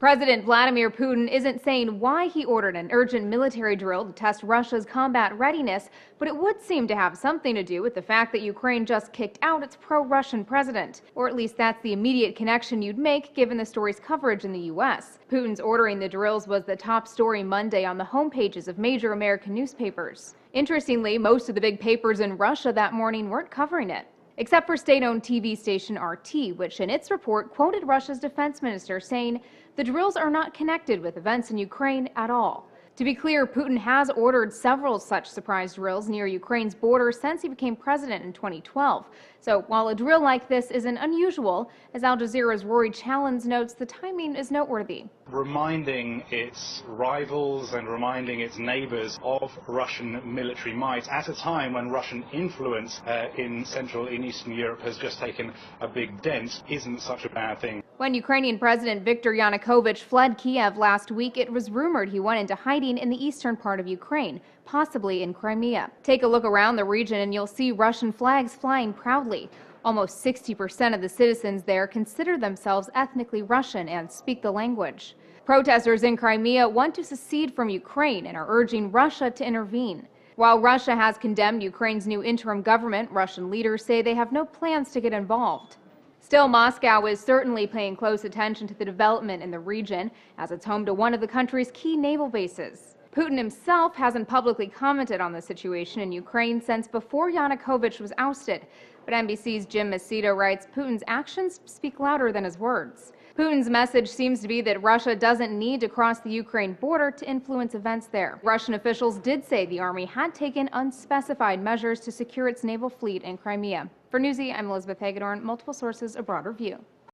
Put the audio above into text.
President Vladimir Putin isn't saying why he ordered an urgent military drill to test Russia's combat readiness, but it would seem to have something to do with the fact that Ukraine just kicked out its pro-Russian president. Or at least that's the immediate connection you'd make given the story's coverage in the U.S. Putin's ordering the drills was the top story Monday on the homepages of major American newspapers. Interestingly, most of the big papers in Russia that morning weren't covering it, except for state-owned TV station RT, which in its report quoted Russia's defense minister saying the drills are not connected with events in Ukraine at all. To be clear, Putin has ordered several such surprise drills near Ukraine's border since he became president in 2012. So while a drill like this isn't unusual, as Al Jazeera's Rory Challens notes, the timing is noteworthy. Reminding its rivals and reminding its neighbors of Russian military might at a time when Russian influence in Central and Eastern Europe has just taken a big dent isn't such a bad thing. When Ukrainian President Viktor Yanukovych fled Kiev last week, it was rumored he went into hiding in the eastern part of Ukraine, possibly in Crimea. Take a look around the region and you'll see Russian flags flying proudly. Almost 60% of the citizens there consider themselves ethnically Russian and speak the language. Protesters in Crimea want to secede from Ukraine and are urging Russia to intervene. While Russia has condemned Ukraine's new interim government, Russian leaders say they have no plans to get involved. Still, Moscow is certainly paying close attention to the development in the region, as it's home to one of the country's key naval bases. Putin himself hasn't publicly commented on the situation in Ukraine since before Yanukovych was ousted. But NBC's Jim Macedo writes Putin's actions speak louder than his words. Putin's message seems to be that Russia doesn't need to cross the Ukraine border to influence events there. Russian officials did say the army had taken unspecified measures to secure its naval fleet in Crimea. For Newsy, I'm Elizabeth Hagedorn. Multiple sources, a broader view.